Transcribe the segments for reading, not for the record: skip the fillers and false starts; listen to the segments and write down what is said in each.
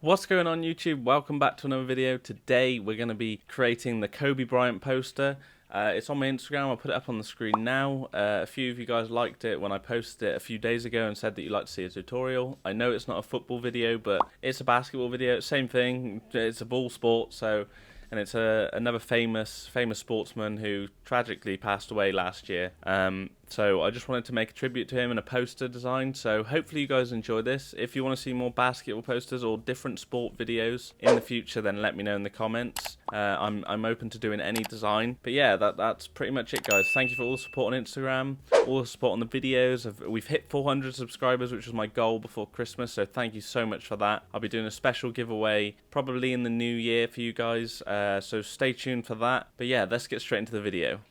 What's going on YouTube? Welcome back to another video. Today we're going to be creating the Kobe Bryant poster. It's on my Instagram. I'll put it up on the screen now. A few of you guys liked it when I posted it a few days ago and said that you'd like to see a tutorial. I know it's not a football video, but it's a basketball video. Same thing. It's a ball sport, and it's another famous sportsman who tragically passed away last year. So I just wanted to make a tribute to him and a poster design. So hopefully you guys enjoy this. If you want to see more basketball posters or different sport videos in the future, then let me know in the comments. I'm open to doing any design. But yeah, that's pretty much it, guys. Thank you for all the support on Instagram, all the support on the videos. We've hit 400 subscribers, which was my goal before Christmas. So thank you so much for that. I'll be doing a special giveaway probably in the new year for you guys. So stay tuned for that. But yeah, let's get straight into the video.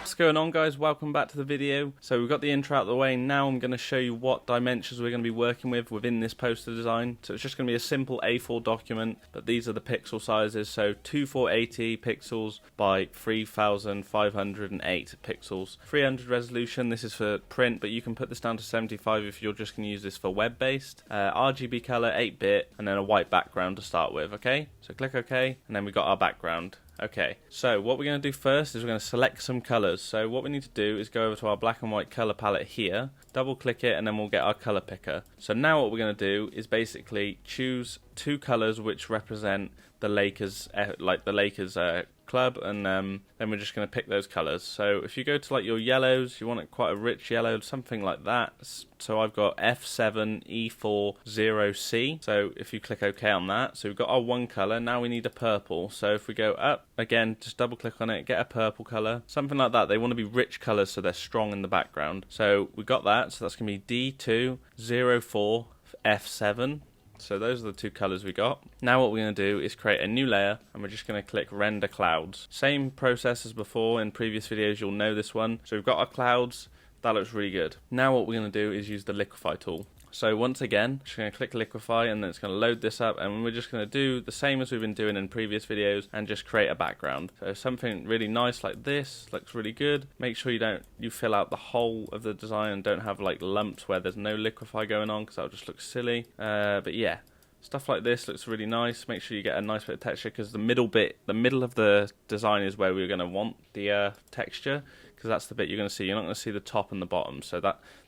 What's going on, guys? Welcome back to the video. So we've got the intro out of the way. Now I'm going to show you what dimensions we're going to be working with within this poster design. So it's just going to be a simple A4 document, but these are the pixel sizes. So 2480 pixels by 3508 pixels. 300 resolution. This is for print, but you can put this down to 75 if you're just going to use this for web-based. RGB color, 8-bit, and then a white background to start with. Okay, so click OK, and then we got our background. Okay, so what we're going to do first is we're going to select some colours. So what we need to do is go over to our black and white colour palette here, double click it, and then we'll get our colour picker. So now what we're going to do is basically choose two colours which represent the Lakers, club, and then we're just going to pick those colours. So if you go to like your yellows, you want it quite a rich yellow, something like that. So I've got F7E40C. So if you click OK on that, so we've got our one colour. Now we need a purple. So if we go up again, just double click on it, get a purple colour, something like that. They want to be rich colours so they're strong in the background. So we got that. So that's going to be D204F7. So those are the two colours we got. Now what we're going to do is create a new layer, and we're just going to click render clouds. Same process as before in previous videos, you'll know this one. So we've got our clouds, that looks really good. Now what we're going to do is use the liquify tool. So once again, just going to click liquify, and then it's going to load this up, and we're just going to do the same as we've been doing in previous videos and just create a background. So something really nice like this looks really good. Make sure you fill out the whole of the design and don't have like lumps where there's no liquify going on, because that'll just look silly. But yeah, stuff like this looks really nice. Make sure you get a nice bit of texture, because the middle of the design is where we're going to want the texture, because that's the bit you're going to see. You're not going to see the top and the bottom, so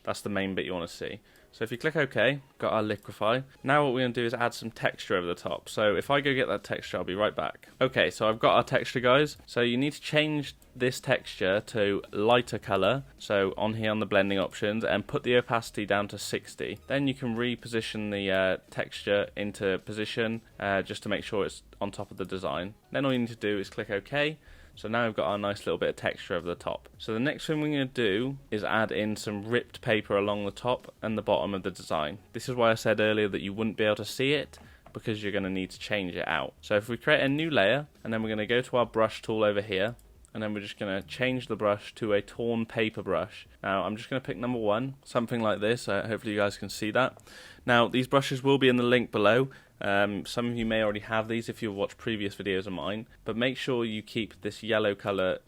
that's the main bit you want to see. So if you click OK, got our liquify. Now what we're going to do is add some texture over the top. So if I go get that texture, I'll be right back. Okay, so I've got our texture, guys. So you need to change this texture to lighter color. So on here on the blending options, and put the opacity down to 60. Then you can reposition the texture into position just to make sure it's on top of the design. Then all you need to do is click OK. So now we've got our nice little bit of texture over the top. So the next thing we're going to do is add in some ripped paper along the top and the bottom of the design. This is why I said earlier that you wouldn't be able to see it, because you're going to need to change it out. So if we create a new layer, and then we're going to go to our brush tool over here, and then we're just going to change the brush to a torn paper brush. Now I'm just going to pick number 1, something like this. Hopefully you guys can see that. Now these brushes will be in the link below. Some of you may already have these if you've watched previous videos of mine, but make sure you keep this yellow color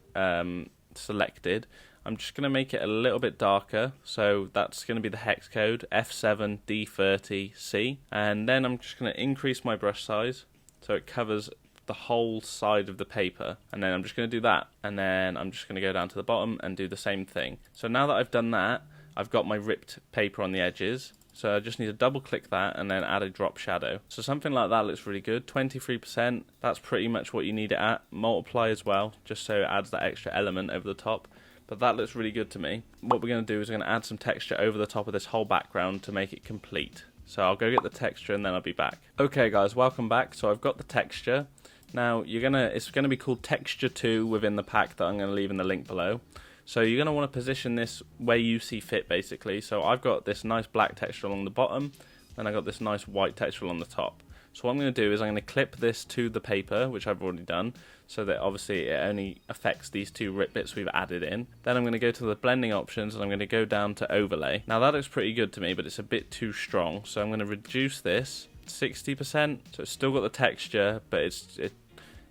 selected. I'm just going to make it a little bit darker, so that's going to be the hex code F7D30C, and then I'm just going to increase my brush size so it covers the whole side of the paper, and then I'm just going to do that, and then I'm just going to go down to the bottom and do the same thing. So now that I've done that, I've got my ripped paper on the edges. So I just need to double click that and then add a drop shadow. So something like that looks really good. 23%, that's pretty much what you need it at. Multiply as well, just so it adds that extra element over the top. But that looks really good to me. What we're going to do is we're going to add some texture over the top of this whole background to make it complete. So I'll go get the texture and then I'll be back. Okay guys, welcome back. So I've got the texture. Now it's going to be called Texture 2 within the pack that I'm going to leave in the link below. So you're going to want to position this where you see fit, basically. So I've got this nice black texture along the bottom, and I've got this nice white texture on the top. So what I'm going to do is I'm going to clip this to the paper, which I've already done, so that obviously it only affects these two rip bits we've added in. Then I'm going to go to the blending options, and I'm going to go down to overlay. Now that looks pretty good to me, but it's a bit too strong. So I'm going to reduce this 60%, so it's still got the texture, but it's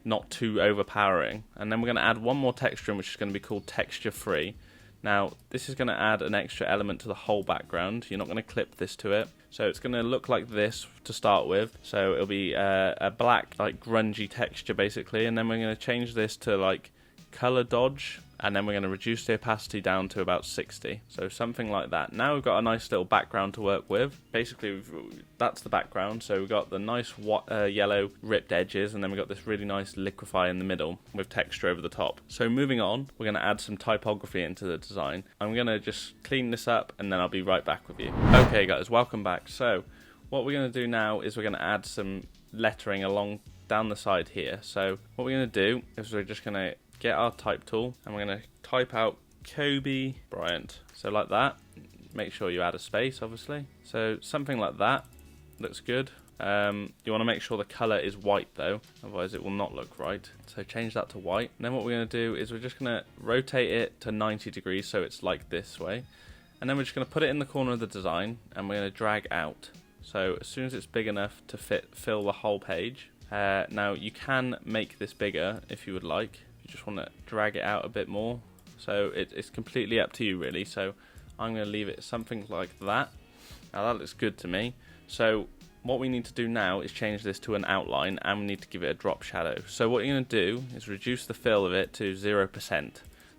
not too overpowering. And then we're going to add one more texture in, which is going to be called Texture 3. Now this is going to add an extra element to the whole background. You're not going to clip this to it, so it's going to look like this to start with. So it'll be a black, like grungy texture basically, and then we're going to change this to like color dodge, and then we're going to reduce the opacity down to about 60, so something like that. Now we've got a nice little background to work with. Basically that's the background, so we've got the nice yellow ripped edges, and then we've got this really nice liquify in the middle with texture over the top. So moving on, we're going to add some typography into the design. I'm going to just clean this up and then I'll be right back with you. Okay guys, welcome back. So what we're going to do now is we're going to add some lettering along down the side here. So what we're going to do is we're just going to get our type tool and we're going to type out Kobe Bryant. So like that. Make sure you add a space, obviously. So something like that looks good. You want to make sure the color is white though, otherwise it will not look right. So change that to white. And then what we're going to do is we're just going to rotate it to 90 degrees so it's like this way. And then we're just going to put it in the corner of the design and we're going to drag out. So as soon as it's big enough to fill the whole page. Now you can make this bigger if you would like. You just want to drag it out a bit more, so it's completely up to you really. So I'm going to leave it something like that. Now that looks good to me. So what we need to do now is change this to an outline, and we need to give it a drop shadow. So what you're going to do is reduce the fill of it to 0%. Then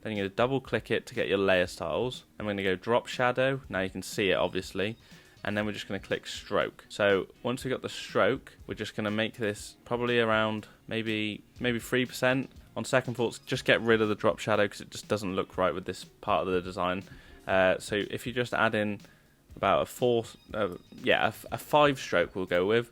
you're going to double click it to get your layer styles. I'm going to go drop shadow. Now you can see it obviously. And then we're just going to click stroke. So once we got the stroke, we're just going to make this probably around maybe 3%. On second thoughts, just get rid of the drop shadow because it just doesn't look right with this part of the design. So if you just add in about a 5 stroke we'll go with,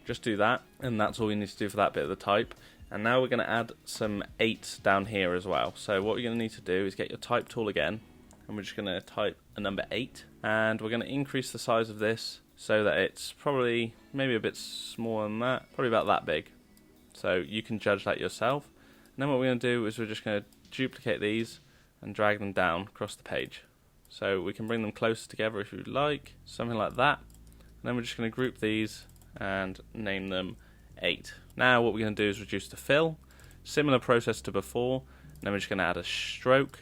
just do that, and that's all you need to do for that bit of the type. And now we're going to add some 8s down here as well. So what you're going to need to do is get your type tool again, and we're just going to type a number 8, and we're going to increase the size of this so that it's probably maybe a bit smaller than that, probably about that big. So you can judge that yourself. And then what we're going to do is we're just going to duplicate these and drag them down across the page. So we can bring them closer together if you'd like, something like that. And then we're just going to group these and name them 8. Now what we're going to do is reduce the fill, similar process to before, and then we're just going to add a stroke,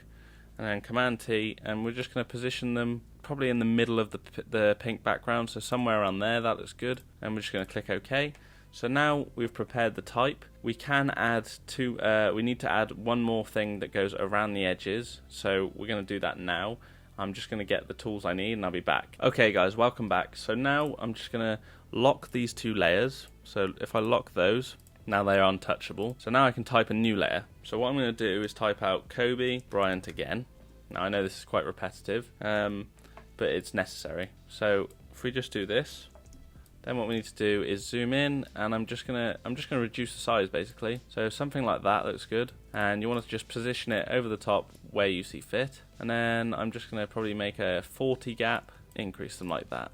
and then Command T, and we're just going to position them probably in the middle of the pink background, so somewhere around there. That looks good. And we're just going to click OK. So now we've prepared the type. We can add we need to add one more thing that goes around the edges. So we're going to do that now. I'm just going to get the tools I need and I'll be back. Okay guys, welcome back. So now I'm just going to lock these 2 layers. So if I lock those, now they are untouchable. So now I can type a new layer. So what I'm going to do is type out Kobe Bryant again. Now I know this is quite repetitive, but it's necessary. So if we just do this, then what we need to do is zoom in, and I'm just gonna reduce the size basically. So something like that looks good, and you want to just position it over the top where you see fit. And then I'm just gonna probably make a 40 gap, increase them like that.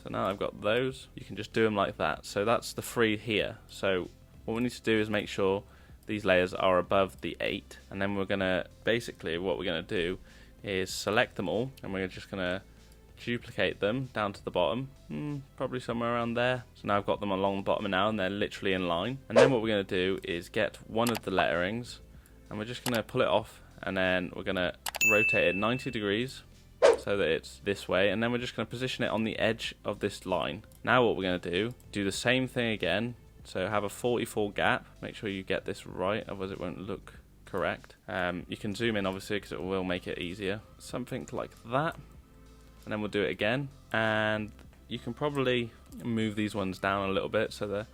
So now I've got those. You can just do them like that. So that's the 3 here. So what we need to do is make sure these layers are above the 8, and then we're gonna basically what we're gonna do is select them all, and we're just gonna duplicate them down to the bottom, probably somewhere around there. So now I've got them along the bottom now, and they're literally in line. And then what we're going to do is get one of the letterings, and we're just going to pull it off, and then we're going to rotate it 90 degrees so that it's this way, and then we're just going to position it on the edge of this line. Now what we're going to do the same thing again. So have a 44 gap. Make sure you get this right, otherwise it won't look correct. You can zoom in obviously because it will make it easier. Something like that. And then we'll do it again, and you can probably move these ones down a little bit so they're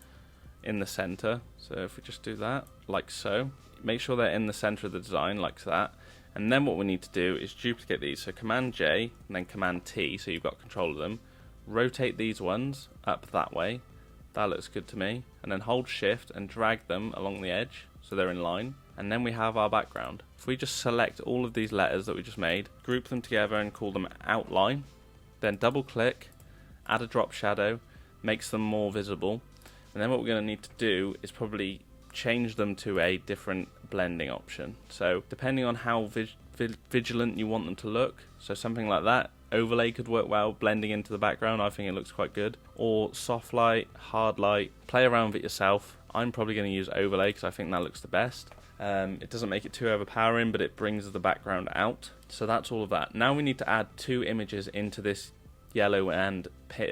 in the center. So if we just do that like so, make sure they're in the center of the design like that. And then what we need to do is duplicate these. So Command J and then Command T, so you've got control of them. Rotate these ones up that way. That looks good to me. And then hold Shift and drag them along the edge so they're in line. And then we have our background. If we just select all of these letters that we just made, group them together and call them outline, then double click, add a drop shadow, makes them more visible. And then what we're going to need to do is probably change them to a different blending option. So depending on how vigilant you want them to look, so something like that, overlay could work well, blending into the background. I think it looks quite good. Or soft light, hard light, play around with it yourself. I'm probably going to use overlay because I think that looks the best. It doesn't make it too overpowering, but it brings the background out. So that's all of that. Now we need to add 2 images into this yellow and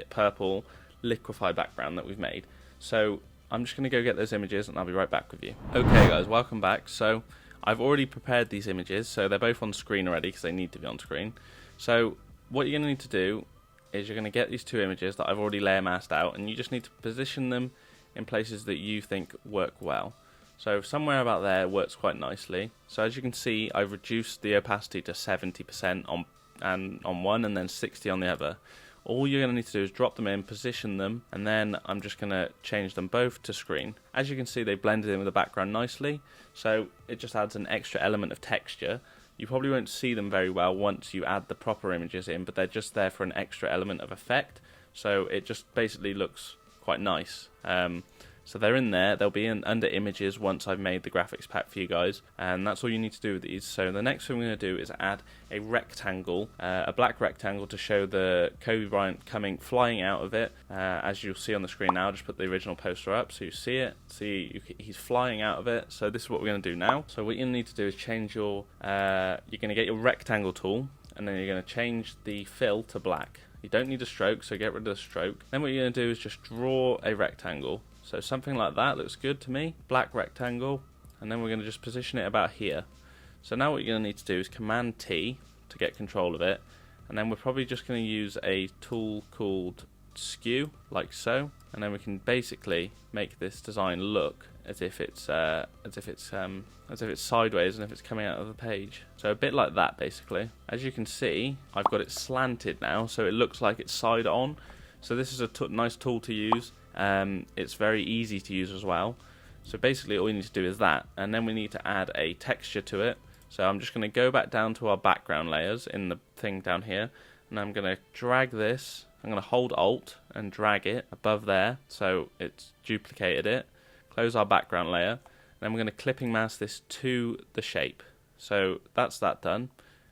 purple liquify background that we've made. So I'm just going to go get those images and I'll be right back with you. Okay guys, welcome back. So I've already prepared these images, so they're both on screen already because they need to be on screen. So what you're going to need to do is you're going to get these 2 images that I've already layer masked out, and you just need to position them in places that you think work well. So somewhere about there works quite nicely. So as you can see, I've reduced the opacity to 70% on one and then 60 on the other. All you're going to need to do is drop them in, position them, and then I'm just going to change them both to screen. As you can see, they blended in with the background nicely, so it just adds an extra element of texture. You probably won't see them very well once you add the proper images in, but they're just there for an extra element of effect, so it just basically looks quite nice. So they're in there, they'll be under images once I've made the graphics pack for you guys, and that's all you need to do with these. So the next thing we're going to do is add a rectangle, a black rectangle to show the Kobe Bryant flying out of it. As you'll see on the screen now, I'll just put the original poster up so you see it. He's flying out of it, so this is what we're going to do now. So what you need to do is change your, you're going to get your rectangle tool, and then you're going to change the fill to black. You don't need a stroke, so get rid of the stroke. Then what you're going to do is just draw a rectangle. So something like that looks good to me. Black rectangle, and then we're going to just position it about here. So now what you're going to need to do is Command T to get control of it, and then we're probably just going to use a tool called Skew, like so, and then we can basically make this design look as if it's sideways and if it's coming out of the page. So a bit like that basically. As you can see, I've got it slanted now, so it looks like it's side on. So this is a nice tool to use. It's very easy to use as well. So basically all you need to do is that, and then we need to add a texture to it. So I'm just going to go back down to our background layers in the thing down here, and I'm going to drag this. I'm going to hold Alt and drag it above there so it's duplicated it. Close our background layer, and then we're going to clipping mask this to the shape. So that's that done.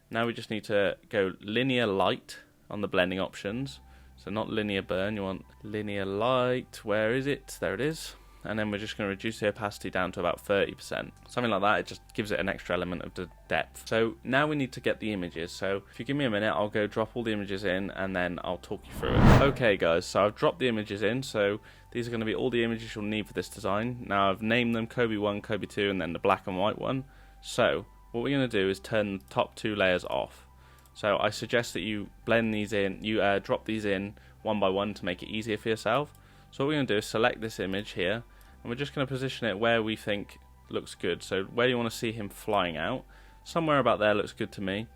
Now we just need to go linear light on the blending options. So not linear burn, you want linear light. Where is it? There it is. And then we're just going to reduce the opacity down to about 30%. Something like that, it just gives it an extra element of the depth. So now we need to get the images. So if you give me a minute, I'll go drop all the images in and then I'll talk you through it. Okay guys, so I've dropped the images in. So these are going to be all the images you'll need for this design. Now I've named them Kobe 1, Kobe 2, and then the black and white one. So what we're going to do is turn the top 2 layers off. So I suggest that you blend these in, you drop these in one by one to make it easier for yourself. So what we're going to do is select this image here, and we're just going to position it where we think looks good. So where you want to see him flying out, somewhere about there looks good to me.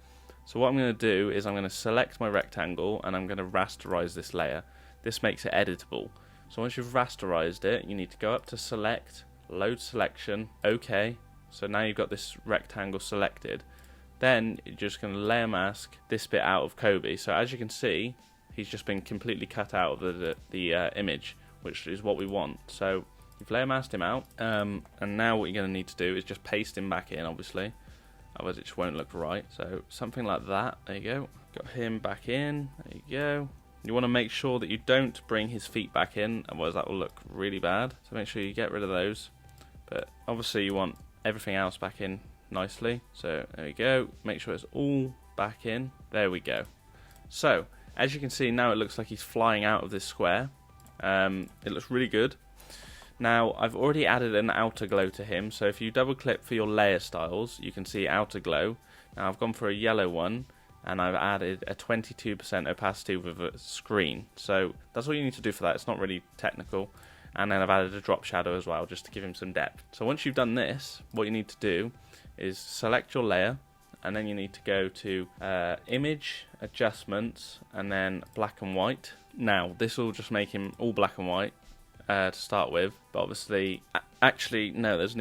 So what I'm going to do is I'm going to select my rectangle and I'm going to rasterize this layer. This makes it editable. So once you've rasterized it, you need to go up to select, load selection, OK. So now you've got this rectangle selected. Then you're just going to layer mask this bit out of Kobe. So as you can see, he's just been completely cut out of the image, which is what we want. So you've layer masked him out, and now what you're going to need to do is just paste him back in, obviously, otherwise it just won't look right. So something like that. There you go. Got him back in. There you go. You want to make sure that you don't bring his feet back in, otherwise that will look really bad. So make sure you get rid of those. But obviously you want everything else back in nicely. So there we go. Make sure it's all back in. There we go. So as you can see, now it looks like he's flying out of this square. It looks really good. Now, I've already added an outer glow to him, so if you double click for your layer styles, you can see outer glow. Now, I've gone for a yellow one, and I've added a 22% opacity with a screen. So that's all you need to do for that. It's not really technical. And then I've added a drop shadow as well, just to give him some depth. So once you've done this, what you need to do is select your layer, and then you need to go to image, adjustments, and then black and white. Now, this will just make him all black and white to start with, but obviously, actually, no, there's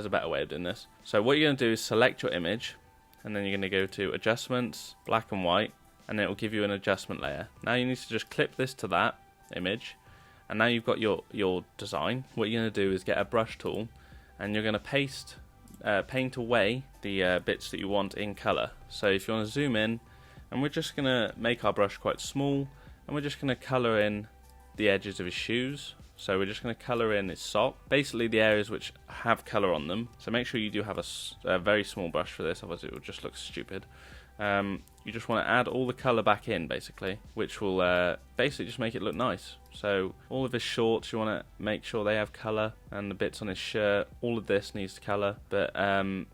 a better way of doing this. So what you're going to do is select your image, and then you're going to go to adjustments, black and white, and it will give you an adjustment layer. Now you need to just clip this to that image, and now you've got your design. What you're going to do is get a brush tool, and you're going to paint away the bits that you want in color. So if you want to zoom in, and we're just going to make our brush quite small, and we're just going to color in the edges of his shoes. So we're just going to colour in his sock, basically the areas which have colour on them. So make sure you do have a very small brush for this, otherwise it will just look stupid. You just want to add all the colour back in, basically, which will basically just make it look nice. So all of his shorts, you want to make sure they have colour, and the bits on his shirt, all of this needs colour. But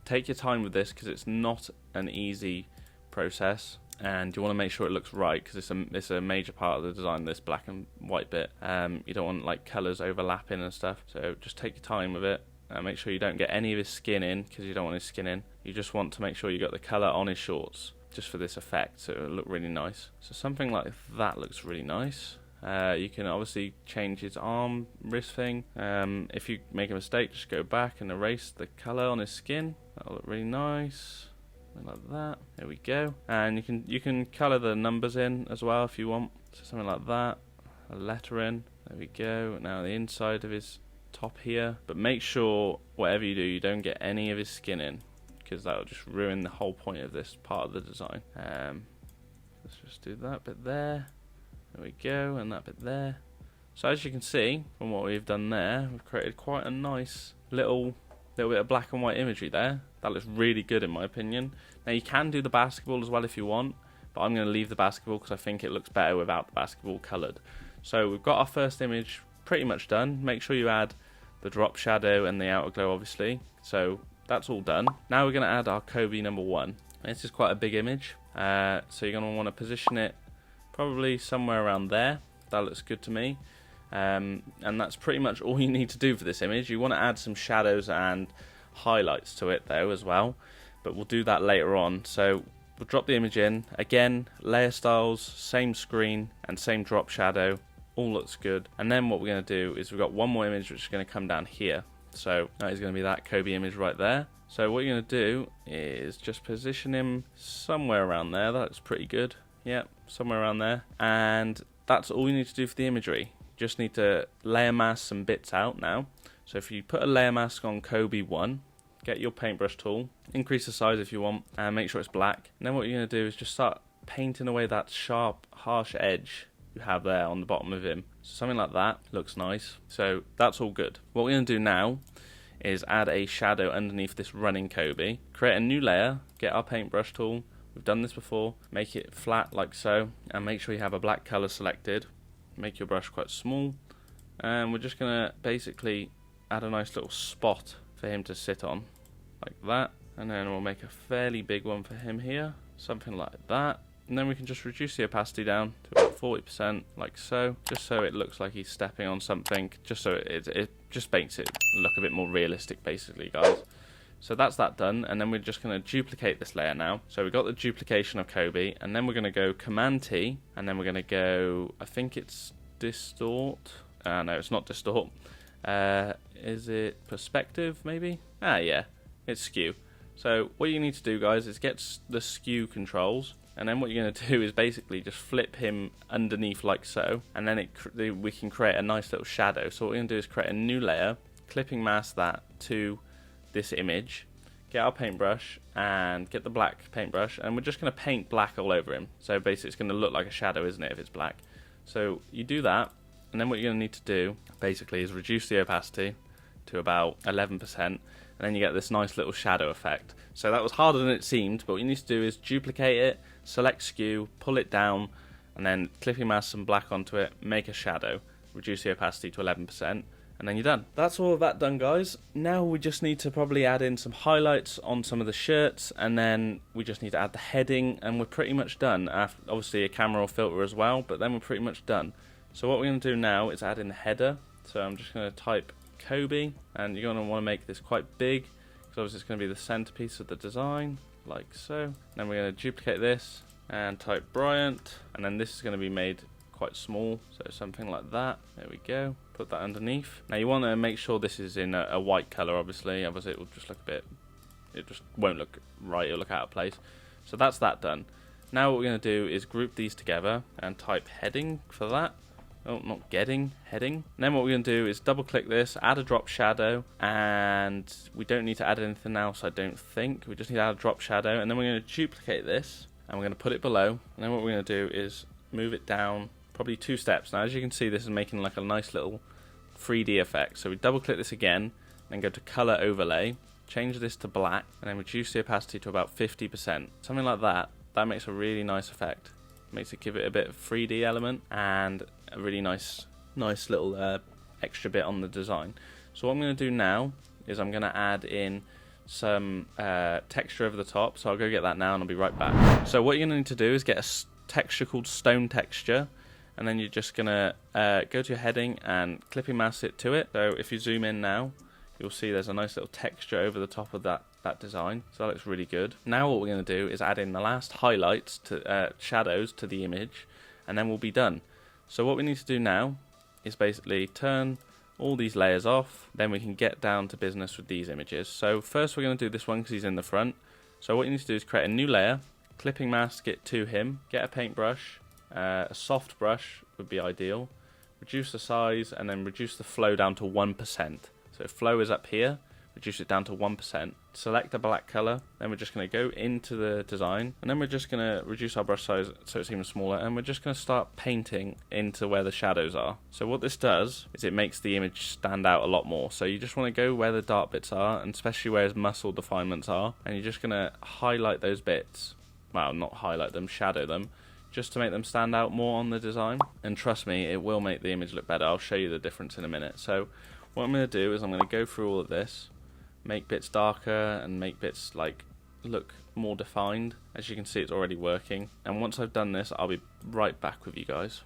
take your time with this, because it's not an easy process. And you want to make sure it looks right, because it's a major part of the design, this black and white bit. You don't want like colours overlapping and stuff, so just take your time with it. Make sure you don't get any of his skin in, because you don't want his skin in. You just want to make sure you got the colour on his shorts, just for this effect, so it'll look really nice. So something like that looks really nice. You can obviously change his arm, wrist thing. If you make a mistake, just go back and erase the colour on his skin. That'll look really nice. Like that. There we go. And you can colour the numbers in as well if you want. So something like that. A letter in. There we go. Now the inside of his top here. But make sure whatever you do, you don't get any of his skin in, because that will just ruin the whole point of this part of the design. Let's just do that bit there. There we go. And that bit there. So as you can see from what we've done there, we've created quite a nice little bit of black and white imagery there. That looks really good in my opinion. Now you can do the basketball as well if you want, but I'm going to leave the basketball because I think it looks better without the basketball coloured. So we've got our first image pretty much done. Make sure you add the drop shadow and the outer glow obviously. So that's all done. Now we're going to add our Kobe #1. This is quite a big image, so you're going to want to position it probably somewhere around there. That looks good to me. And that's pretty much all you need to do for this image. You want to add some shadows and highlights to it though as well, but we'll do that later on. So we'll drop the image in again, layer styles, same screen and same drop shadow, all looks good. And then what we're going to do is we've got one more image which is going to come down here. So that is going to be that Kobe image right there. So what you're going to do is just position him somewhere around there. That's pretty good. Yep, somewhere around there. And that's all you need to do for the imagery. Just need to layer mask some bits out now. So if you put a layer mask on Kobe 1, get your paintbrush tool, increase the size if you want, and make sure it's black. And then what you're going to do is just start painting away that sharp, harsh edge you have there on the bottom of him. So something like that looks nice. So that's all good. What we're going to do now is add a shadow underneath this running Kobe. Create a new layer, get our paintbrush tool. We've done this before. Make it flat like so, and make sure you have a black color selected. Make your brush quite small, and we're just going to basically add a nice little spot for him to sit on, like that. And then we'll make a fairly big one for him here, something like that. And then we can just reduce the opacity down to about 40%, like so, just so it looks like he's stepping on something, just so it just makes it look a bit more realistic, basically, guys. So that's that done, and then we're just going to duplicate this layer now. So we've got the duplication of Kobe, and then we're going to go Command-T, and then we're going to go, I think it's Distort. No, it's not Distort. Is it Perspective, maybe? Yeah, it's Skew. So what you need to do, guys, is get the Skew controls, and then what you're going to do is basically just flip him underneath like so, and then we can create a nice little shadow. So what we're going to do is create a new layer, clipping mask that to this image, get our paintbrush and get the black paintbrush, and we're just going to paint black all over him. So basically it's going to look like a shadow, isn't it, if it's black? So you do that, and then what you're going to need to do basically is reduce the opacity to about 11%, and then you get this nice little shadow effect. So that was harder than it seemed, but what you need to do is duplicate it, select Skew, pull it down, and then clipping mask some black onto it, make a shadow, reduce the opacity to 11%, and then you're done. That's all of that done, guys. Now we just need to probably add in some highlights on some of the shirts, and then we just need to add the heading, and we're pretty much done. Obviously a camera or filter as well, but then we're pretty much done. So what we're going to do now is add in the header. So I'm just going to type Kobe, and you're going to want to make this quite big, because obviously it's going to be the centerpiece of the design, like so. Then we're going to duplicate this and type Bryant, and then this is going to be made quite small, so something like that. There we go. Put that underneath. Now you want to make sure this is in a white color, obviously, otherwise it will just look a bit, it just won't look right, it'll look out of place. So that's that done. Now what we're going to do is group these together and type heading for that. Oh, not getting, heading. And then what we're going to do is double click this, add a drop shadow, and we don't need to add anything else, I don't think. We just need to add a drop shadow, and then we're going to duplicate this, and we're going to put it below, and then what we're going to do is move it down probably 2 steps. Now as you can see, this is making like a nice little 3D effect. So we double click this again, then go to color overlay, change this to black, and then reduce the opacity to about 50%. Something like that. That makes a really nice effect. Makes it give it a bit of 3D element and a really nice little extra bit on the design. So what I'm going to do now is I'm going to add in some texture over the top. So I'll go get that now and I'll be right back. So what you're going to need to do is get a texture called stone texture, and then you're just going to go to your heading and clipping mask it to it. So if you zoom in now, you'll see there's a nice little texture over the top of that design. So that looks really good. Now what we're going to do is add in the last highlights to shadows to the image, and then we'll be done. So what we need to do now is basically turn all these layers off, then we can get down to business with these images. So first we're going to do this one because he's in the front. So what you need to do is create a new layer, clipping mask it to him, get a paintbrush, a soft brush would be ideal, reduce the size, and then reduce the flow down to 1%. So flow is up here, reduce it down to 1%. Select a black color, then we're just going to go into the design, and then we're just going to reduce our brush size so it's even smaller, and we're just going to start painting into where the shadows are. So what this does is it makes the image stand out a lot more. So you just want to go where the dark bits are, and especially where his muscle definements are, and you're just going to highlight those bits. Well, not highlight them, shadow them, just to make them stand out more on the design. And trust me, it will make the image look better. I'll show you the difference in a minute. So what I'm going to do is I'm going to go through all of this, make bits darker and make bits like look more defined. As you can see, it's already working, and once I've done this I'll be right back with you guys.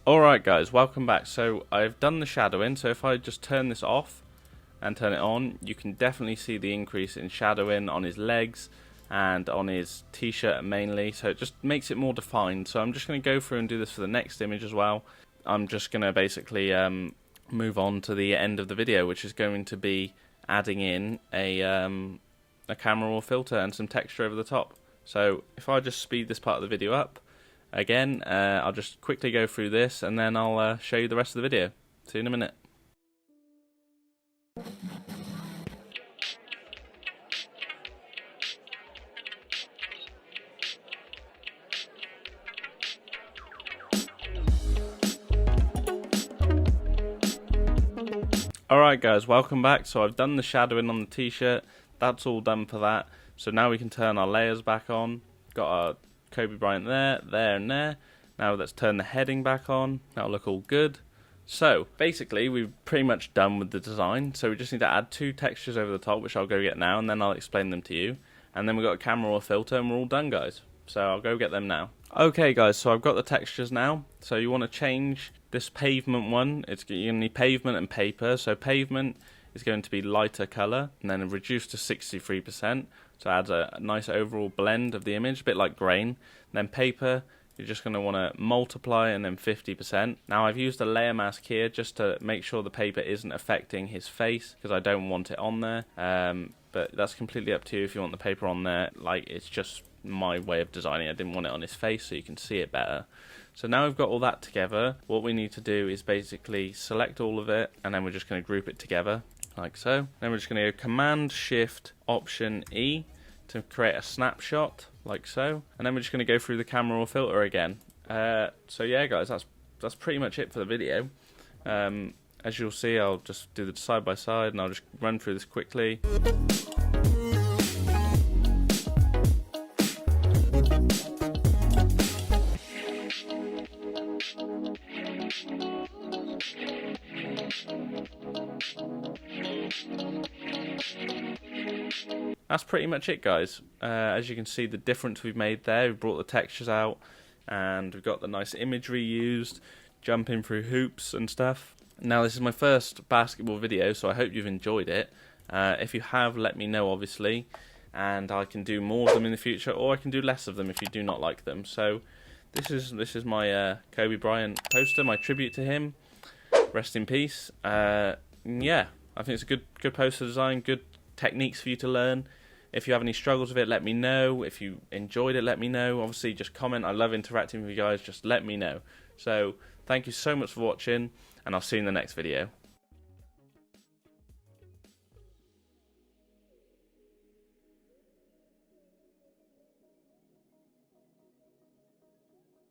Alright guys, welcome back. So I've done the shadowing, so if I just turn this off and turn it on, you can definitely see the increase in shadowing on his legs and on his t-shirt mainly, so it just makes it more defined. So I'm just going to go through and do this for the next image as well. I'm just going to basically move on to the end of the video, which is going to be adding in a camera raw filter and some texture over the top. So if I just speed this part of the video up again, I'll just quickly go through this and then I'll show you the rest of the video. See you in a minute. Alright guys, welcome back. So I've done the shadowing on the t-shirt, that's all done for that. So now we can turn our layers back on. Got our Kobe Bryant there, there and there. Now let's turn the heading back on, that'll look all good. So basically we're pretty much done with the design, so we just need to add 2 textures over the top, which I'll go get now, and then I'll explain them to you. And then we've got a camera raw filter and we're all done guys. So I'll go get them now. Okay guys, so I've got the textures now. So you want to change this pavement one. You're going to need pavement and paper. So pavement is going to be lighter color, and then reduced to 63%. So it adds a nice overall blend of the image, a bit like grain. And then paper, you're just going to want to multiply and then 50%. Now I've used a layer mask here just to make sure the paper isn't affecting his face, because I don't want it on there. But that's completely up to you if you want the paper on there. Like, it's just my way of designing it. I didn't want it on his face so you can see it better. So now we've got all that together, what we need to do is basically select all of it, and then we're just going to group it together like so. Then we're just going to go Command Shift Option E to create a snapshot like so, and then we're just going to go through the camera raw filter again. So yeah guys, that's pretty much it for the video. As you'll see, I'll just do the side by side and I'll just run through this quickly. That's pretty much it guys. As you can see, the difference we've made there, we've brought the textures out and we've got the nice imagery used, jumping through hoops and stuff. Now this is my first basketball video, so I hope you've enjoyed it. If you have, let me know obviously, and I can do more of them in the future, or I can do less of them if you do not like them. So this is my Kobe Bryant poster, my tribute to him. Rest in peace. Yeah, I think it's a good poster design, good techniques for you to learn. If you have any struggles with it, let me know. If you enjoyed it, let me know. Obviously, just comment. I love interacting with you guys. Just let me know. So, thank you so much for watching, and I'll see you in the next video.